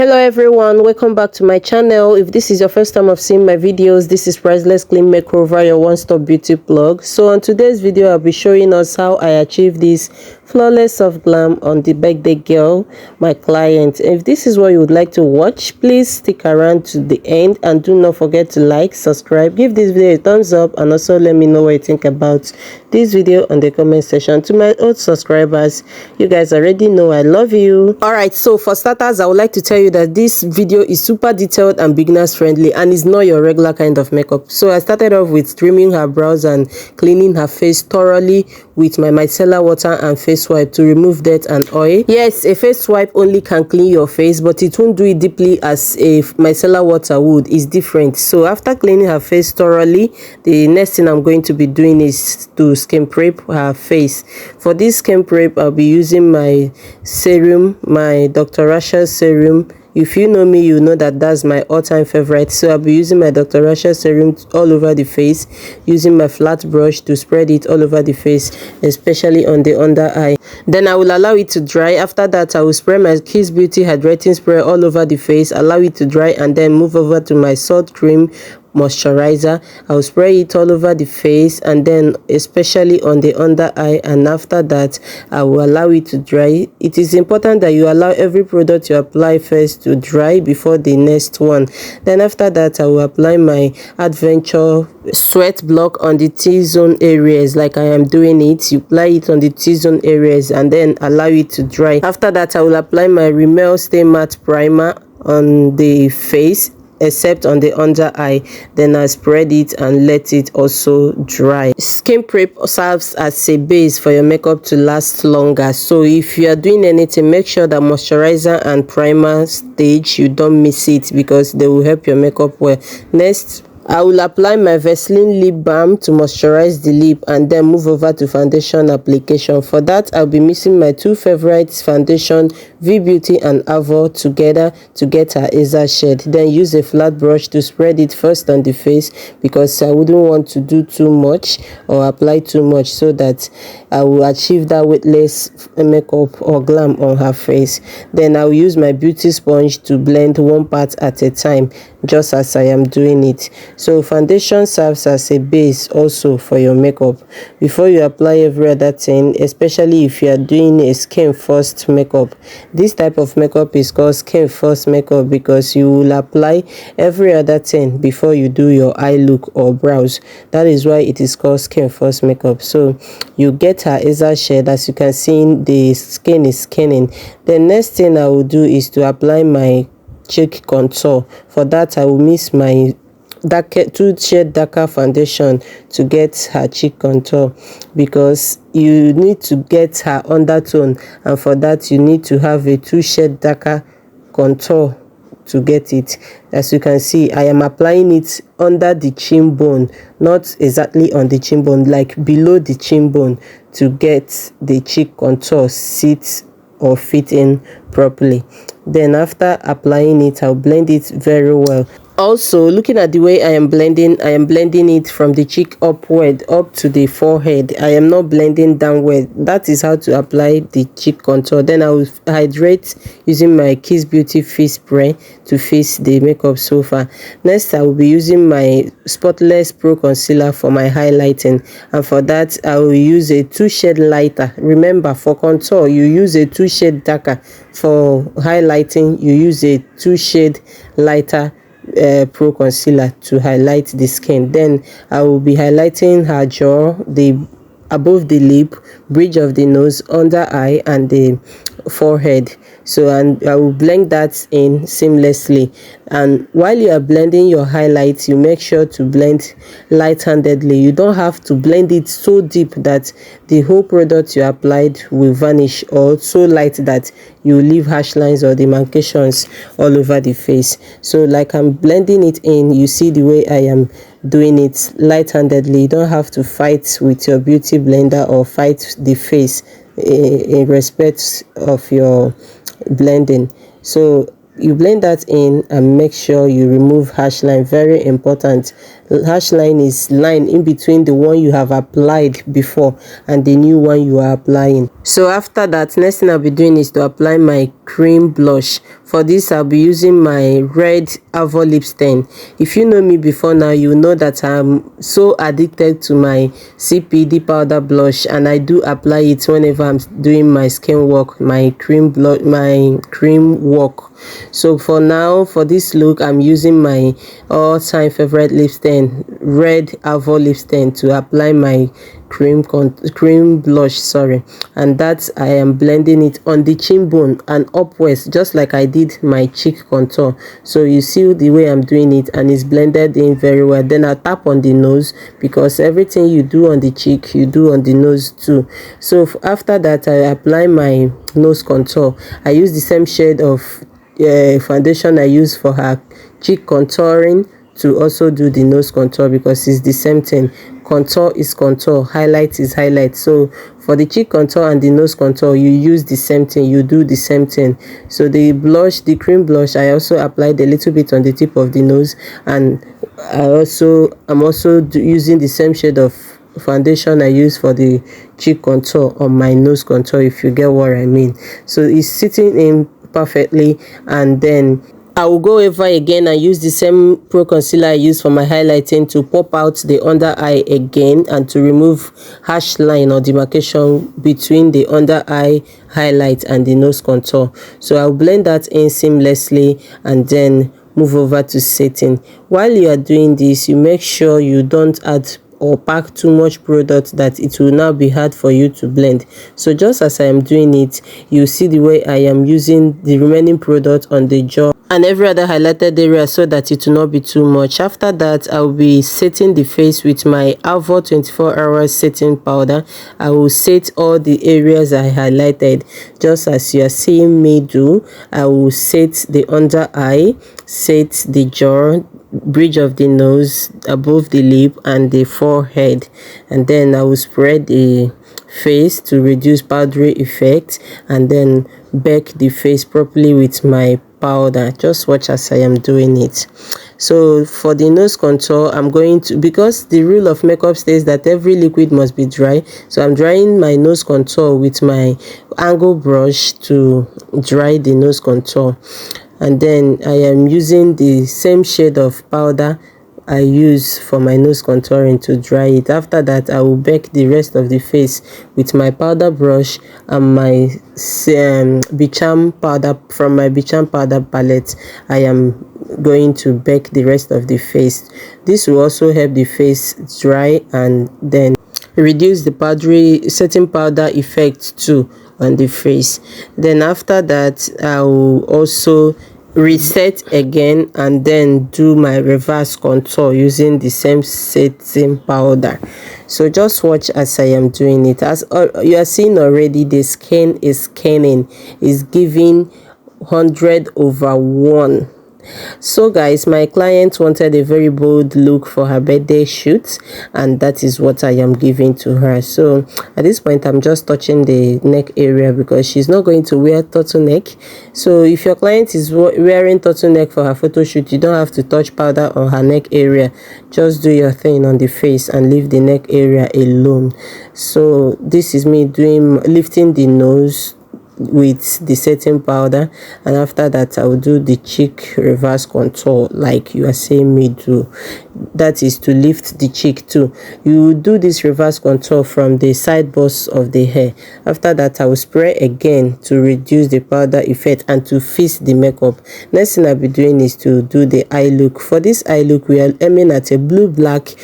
Hello everyone, welcome back to my channel. If this is your first time of seeing my videos, this is Priceless Clean Makeover, your one-stop beauty blog. So on today's video, I'll be showing us how I achieved this flawless soft glam on the birthday girl, my client. If this is what you would like to watch, please stick around to the end and do not forget to like, subscribe, give this video a thumbs up, and also let me know what you think about this video on the comment section. To my old subscribers, you guys already know I love you. Alright, so for starters, I would like to tell you that this video is super detailed and beginners friendly and is not your regular kind of makeup. So I started off with trimming her brows and cleaning her face thoroughly with my micellar water and face wipe to remove dirt and oil. Yes, a face wipe only can clean your face, but it won't do it deeply as a micellar water would. It's different. So after cleaning her face thoroughly, the next thing I'm going to be doing is to skin prep her face. For this skin prep, I'll be using my serum, my Dr. Rashell serum. If you know me, you know that that's my all-time favorite. So I'll be using my Dr. Rashell serum all over the face, using my flat brush to spread it all over the face, especially on the under eye. Then I will allow it to dry. After that, I will spray my Kiss Beauty hydrating spray all over the face, allow it to dry, and then move over to my Sod Cream moisturizer. I'll spray it all over the face and then especially on the under eye, and after that I will allow it to dry. It is important that you allow every product you apply first to dry before the next one. Then after that, I will apply my Adventure sweat block on the T-zone areas like I am doing it. You apply it on the T-zone areas and then allow it to dry. After that, I will apply my RIMMEL STAY matte primer on the face except on the under eye. Then I spread it and let it also dry. Skin prep serves as a base for your makeup to last longer. So if you are doing anything, make sure that moisturizer and primer stage, you don't miss it, because they will help your makeup well. Next, I will apply my Vaseline lip balm to moisturize the lip and then move over to foundation application. For that, I'll be mixing my two favorites foundation, V Beauty and Avour, together to get her Eyeshadow shade. Then use a flat brush to spread it first on the face, because I wouldn't want to do too much or apply too much, so that I will achieve that weightless makeup or glam on her face. Then I will use my beauty sponge to blend one part at a time, just as I am doing it. So foundation serves as a base also for your makeup before you apply every other thing, especially if you are doing a skin first makeup. This type of makeup is called skin first makeup because you will apply every other thing before you do your eye look or brows. That is why it is called skin first makeup. So you get her Eyeshadow shade. As you can see, the skin is skinning. The next thing I will do is to apply my cheek contour. For that, I will mix my two shade darker foundation to get her cheek contour, because you need to get her undertone, and for that you need to have a 2 shade darker contour to get it. As you can see, I am applying it under the chin bone, not exactly on the chin bone, like below the chin bone, to get the cheek contour sit or fit in properly. Then after applying it, I'll blend it very well. Also, looking at the way I am blending it from the cheek upward up to the forehead. I am not blending downward. That is how to apply the cheek contour. Then I will hydrate using my Kiss Beauty face spray to face the makeup so far. Next, I will be using my Spotless Pro Concealer for my highlighting, and for that I will use a 2 shade lighter. Remember, for contour you use a 2 shade darker. For highlighting you use a 2 shade lighter Pro Concealer to highlight the skin. Then I will be highlighting her jaw, the above the lip, bridge of the nose, under eye, and the forehead. So, and I will blend that in seamlessly. And while you are blending your highlights, you make sure to blend light-handedly. You don't have to blend it so deep that the whole product you applied will vanish, or so light that you leave harsh lines or demarcations all over the face. So like I'm blending it in, you see the way I am doing it light-handedly. You don't have to fight with your beauty blender or fight the face in respect of your blending. So you blend that in and make sure you remove harsh line. Very important. Harsh line is line in between the one you have applied before and the new one you are applying. So after that, next thing I'll be doing is to apply my cream blush. For this, I'll be using my red Avour lip stain. If you know me before now, you know that I'm so addicted to my CPD powder blush, and I do apply it whenever I'm doing my skin work, my cream work. So for now, for this look, I'm using my all-time favorite lip stain, red Avour lip stain, to apply my cream blush, sorry. And that I am blending it on the chin bone and upwards, just like I did my cheek contour. So you see the way I'm doing it, and it's blended in very well. Then I tap on the nose, because everything you do on the cheek, you do on the nose too. So after that, I apply my nose contour. I use the same shade of foundation I use for her cheek contouring to also do the nose contour, because it's the same thing. Contour is contour, highlight is highlight. So for the cheek contour and the nose contour, you use the same thing, you do the same thing. So the blush, the cream blush, I also applied a little bit on the tip of the nose, and I'm also using the same shade of foundation I use for the cheek contour on my nose contour, if you get what I mean. So it's sitting in perfectly. And then I will go over again and use the same pro concealer I use for my highlighting to pop out the under eye again, and to remove harsh line or demarcation between the under eye highlight and the nose contour. So I'll blend that in seamlessly and then move over to setting. While you are doing this, you make sure you don't add or pack too much product that it will now be hard for you to blend. So just as I am doing it, you see the way I am using the remaining product on the jaw and every other highlighted area, so that it will not be too much. After that, I will be setting the face with my Avour 24 hours setting powder. I will set all the areas I highlighted, just as you are seeing me do. I will set the under eye, set the jaw, bridge of the nose, above the lip and the forehead, and then I will spread the face to reduce powdery effect, and then bake the face properly with my powder. Just watch as I am doing it. So for the nose contour, I'm going to, because the rule of makeup says that every liquid must be dry, so I'm drying my nose contour with my angle brush to dry the nose contour. And then I am using the same shade of powder I use for my nose contouring to dry it. After that, I will bake the rest of the face with my powder brush and my Becham powder from my Becham powder palette. I am going to bake the rest of the face. This will also help the face dry and then reduce the powdery setting powder effect too on the face. Then after that, I will also reset again and then do my reverse contour using the same setting powder. So just watch as I am doing it. As you are seeing already, the skin is scanning, is giving 100/1. So guys, my client wanted a very bold look for her birthday shoot, and that is what I am giving to her. So at this point, I'm just touching the neck area because she's not going to wear turtleneck. So if your client is wearing turtleneck for her photo shoot, you don't have to touch powder on her neck area. Just do your thing on the face and leave the neck area alone. So this is me lifting the nose with the setting powder, and after that I will do the cheek reverse contour like you are seeing me do. That is to lift the cheek too. You will do this reverse contour from the side boss of the hair. After that, I will spray again to reduce the powder effect and to fix the makeup. Next thing I'll be doing is to do the eye look. For this eye look, we are aiming at a blue black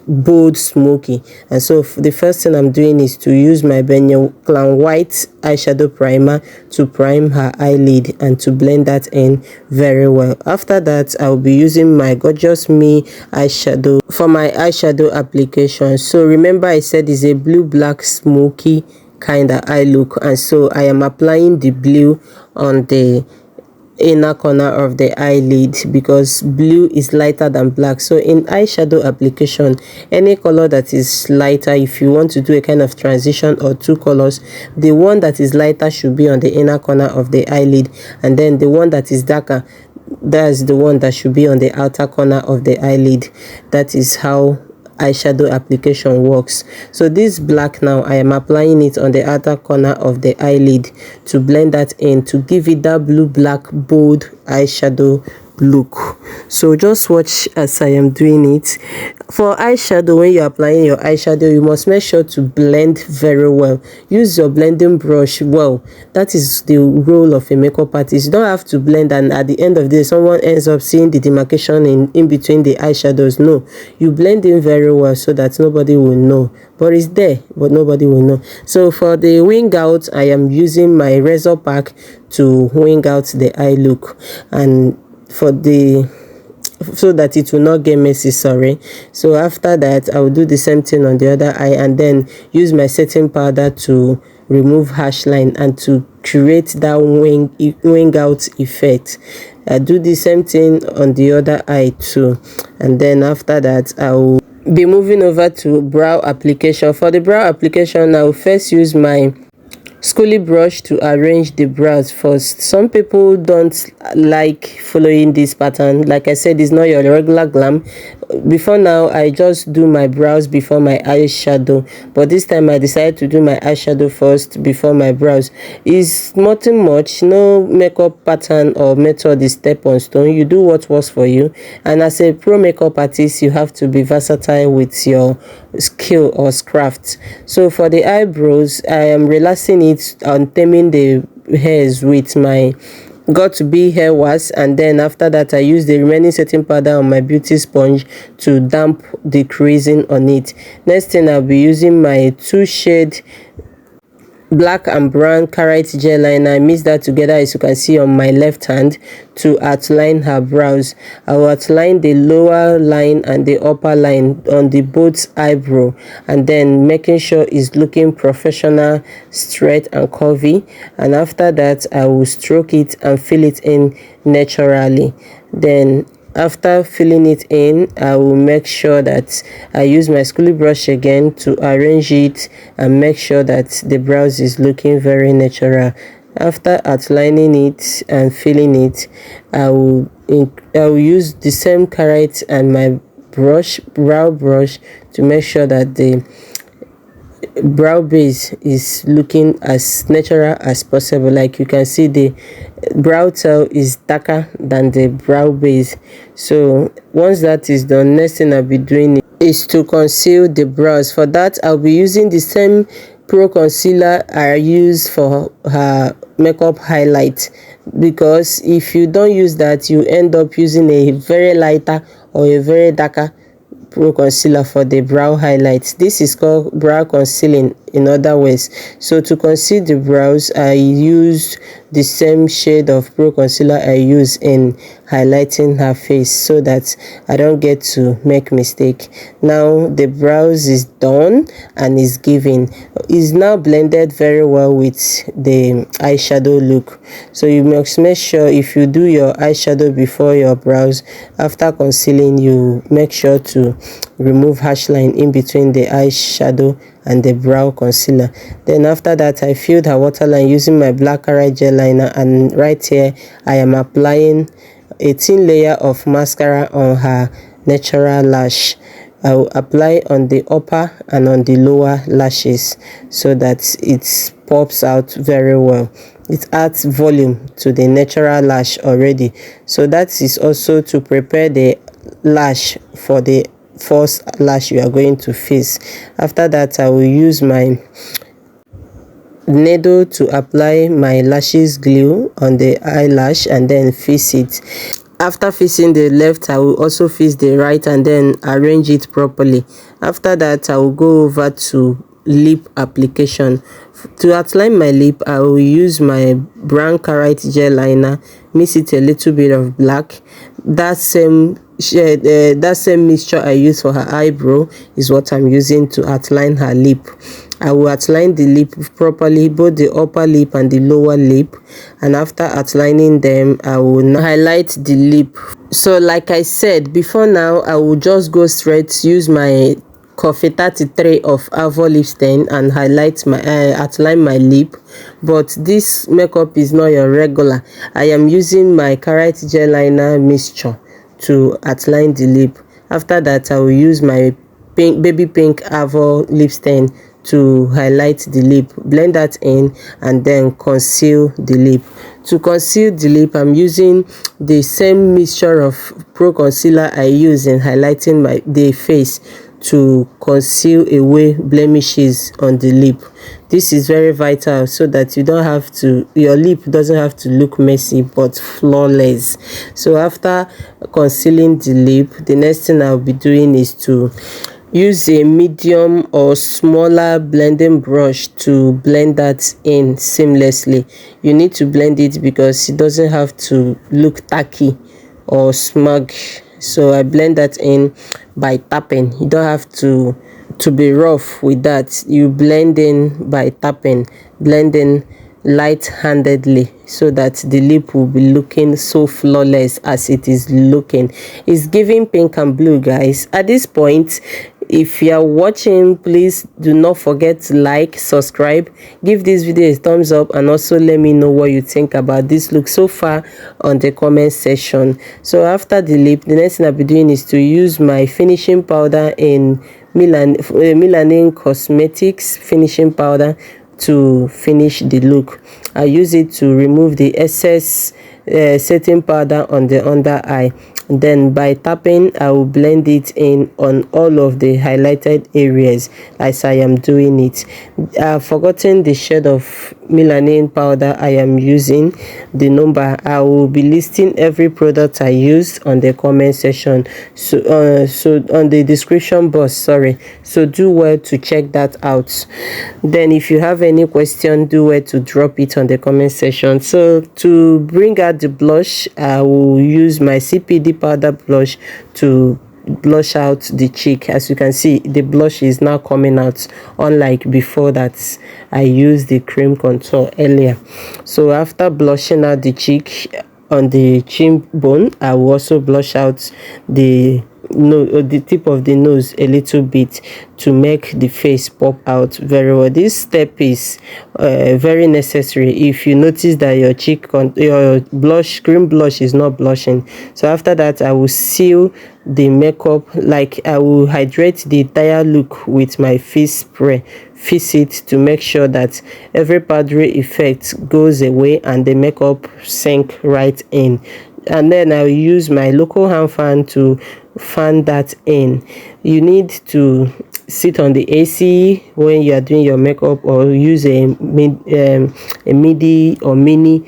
bold smoky, and so the first thing I'm doing is to use my Glam white eyeshadow primer to prime her eyelid and to blend that in very well. After that, I'll be using my Gorgeous Me eyeshadow for my eyeshadow application. So remember, I said it's a blue black smoky kind of eye look, and so I am applying the blue on the inner corner of the eyelid because blue is lighter than black. So in eyeshadow application, any color that is lighter, if you want to do a kind of transition or two colors, the one that is lighter should be on the inner corner of the eyelid, and then the one that is darker, that's the one that should be on the outer corner of the eyelid. That is how eyeshadow application works. So this black now, I am applying it on the outer corner of the eyelid to blend that in, to give it that blue black bold eyeshadow look. So just watch as I am doing it. For eyeshadow, when you're applying your eyeshadow, you must make sure to blend very well. Use your blending brush well. That is the role of a makeup artist. You don't have to blend and at the end of the day someone ends up seeing the demarcation in between the eyeshadows. No, you blend in very well so that nobody will know, but it's there but nobody will know. So for the wing out, I am using my razor pack to wing out the eye look, and for the so that it will not get messy, sorry. So after that, I will do the same thing on the other eye and then use my setting powder to remove harsh line and to create that wing out effect. I do the same thing on the other eye too, and then after that I will be moving over to brow application. For the brow application, I will first use my schoolie brush to arrange the brows first. Some people don't like following this pattern. Like I said, it's not your regular glam. Before now, I just do my brows before my eyeshadow, but this time I decided to do my eyeshadow first before my brows. It's nothing much, no makeup pattern or method is step on stone. You do what works for you, and as a pro makeup artist, you have to be versatile with your skill or craft. So for the eyebrows, I am relaxing it on taming the hairs with my got to be hair wash, and then after that I use the remaining setting powder on my beauty sponge to damp the creasing on it. Next thing, I'll be using my 2-shade black and brown Karite gel liner. I mix that together, as you can see on my left hand, to outline her brows. I will outline the lower line and the upper line on the both eyebrow, and then making sure it's looking professional, straight and curvy. And after that, I will stroke it and fill it in naturally. Then after filling it in, I will make sure that I use my schoolie brush again to arrange it and make sure that the brows is looking very natural. After outlining it and filling it, I will use the same Karite and my brow brush to make sure that the brow base is looking as natural as possible. Like you can see, the brow tail is darker than the brow base. So once that is done, next thing I'll be doing is to conceal the brows. For that, I'll be using the same pro concealer I use for her makeup highlight, because if you don't use that, you end up using a very lighter or a very darker pro concealer for the brow highlights. This is called brow concealing in other ways. So to conceal the brows, I used the same shade of pro concealer I use in highlighting her face, so that I don't get to make mistake. Now the brows is done and is giving, is now blended very well with the eyeshadow look. So you must make sure, if you do your eyeshadow before your brows, after concealing, you make sure to remove harsh line in between the eyeshadow and the brow concealer. Then after that, I filled her waterline using my black Karite gel liner, and right here I am applying a thin layer of mascara on her natural lash. I will apply on the upper and on the lower lashes so that it pops out very well. It adds volume to the natural lash already. So that is also to prepare the lash for the first lash you are going to face. After that, I will use my needle to apply my lashes glue on the eyelash and then fix it. After fixing the left, I will also fix the right and then arrange it properly. After that, I will go over to lip application. To outline my lip, I will use my brown Karite gel liner, mix it a little bit of black. That same shade, that same mixture I use for her eyebrow is what I'm using to outline her lip. I will outline the lip properly, both the upper lip and the lower lip, and after outlining them, I will now highlight the lip. So like I said before, now I will just go straight, use my Coffee 33 of Avour lip stain and highlight my outline my lip. But this makeup is not your regular. I am using my Karite gel liner mixture to outline the lip. After that, I will use my baby pink Avour lip stain to highlight the lip. Blend that in and then conceal the lip. To conceal the lip, I'm using the same mixture of pro concealer I use in highlighting the face to conceal away blemishes on the lip. This is very vital so that you don't have to, your lip doesn't have to look messy but flawless. So after concealing the lip, the next thing I'll be doing is to use a medium or smaller blending brush to blend that in seamlessly. You need to blend it because it doesn't have to look tacky or smug. So I blend that in by tapping. You don't have to be rough with that. You blend in by tapping, blending light-handedly so that the lip will be looking so flawless as it is looking. It's giving pink and blue, guys. At this point, if you are watching, please do not forget to like, subscribe, give this video a thumbs up, and also let me know what you think about this look so far on the comment section. So after the lip, the next thing I'll be doing is to use my finishing powder in Melanin Cosmetics finishing powder to finish the look. I use it to remove the excess setting powder on the under eye. Then by tapping, I will blend it in on all of the highlighted areas as I am doing it. I've forgotten the shade of melanin powder I am using, the number. I will be listing every product I use on the comment section, so on the description box, sorry. So do well to check that out. Then if you have any question, do well to drop it on the comment section. So to bring out the blush, I will use my CPD powder blush to blush out the cheek. As you can see, the blush is now coming out, unlike before that I used the cream contour earlier. So after blushing out the cheek on the chin bone, I will also blush out the tip of the nose a little bit to make the face pop out very well. This step is very necessary if you notice that your your cream blush is not blushing. So after that, I will seal the makeup, like I will hydrate the entire look with my face spray. Fix it to make sure that every powdery effect goes away and the makeup sink right in. And then I'll use my local hand fan to fan that in. You need to sit on the AC when you are doing your makeup, or use a MIDI or mini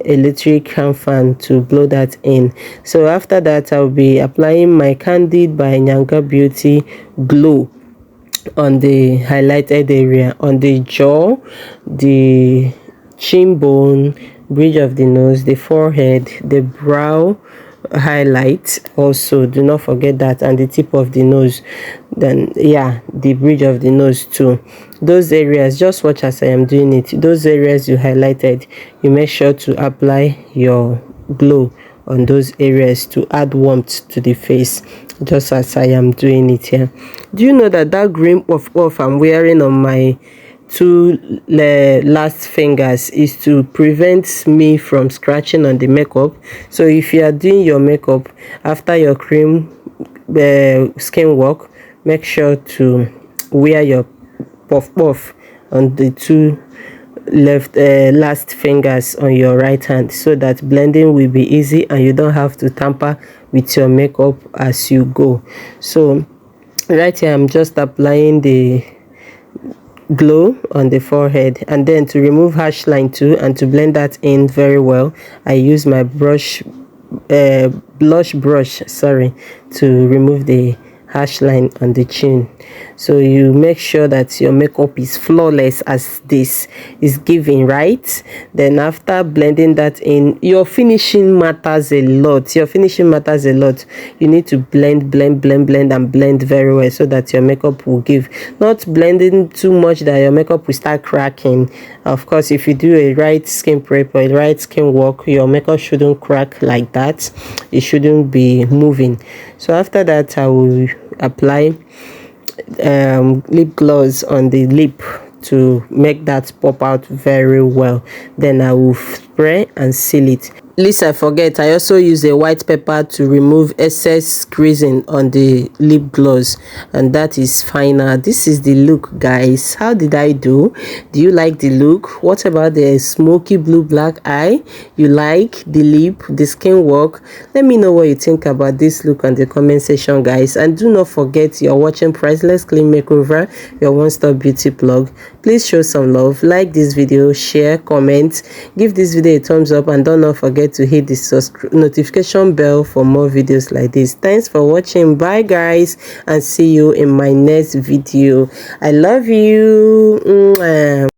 electric hand fan to blow that in. So after that, I'll be applying my Candid by Yanga Beauty Glow on the highlighted area, on the jaw, the chin bone, bridge of the nose, the forehead, the brow highlight. Also do not forget that, and the tip of the nose. Then yeah, the bridge of the nose too. Those areas, just watch as I am doing it. Those areas you highlighted, you make sure to apply your glow on those areas to add warmth to the face, just as I am doing it here. Do you know that that green puff I'm wearing on my two last fingers is to prevent me from scratching on the makeup? So if you are doing your makeup after your cream skin work, make sure to wear your puff on the two last fingers on your right hand, so that blending will be easy and you don't have to tamper with your makeup as you go. So right here, I'm just applying the glow on the forehead, and then to remove harsh line too and to blend that in very well, I use my blush brush, sorry, to remove the harsh line on the chin. So you make sure that your makeup is flawless as this is giving, right? Then after blending that in, your finishing matters a lot. Your finishing matters a lot. You need to blend and blend very well so that your makeup will give. Not blending too much that your makeup will start cracking. Of course, if you do a right skin prep or a right skin work, your makeup shouldn't crack like that. It shouldn't be moving. So after that, I will apply lip gloss on the lip to make that pop out very well. Then I will spray and seal it. least I forget, I also use a white pepper to remove excess creasing on the lip gloss, and that is final. This is the look, guys. How did I do? Do you like the look? What about the smoky blue black eye? You like the lip, the skin work? Let me know what you think about this look on the comment section, guys. And do not forget, you're watching Priceless Clean Makeover, your one-stop beauty blog. Please show some love, like this video, share, comment, give this video a thumbs up, and don't forget to hit the notification bell for more videos like this. Thanks for watching. Bye, guys, and see you in my next video. I love you. Mwah.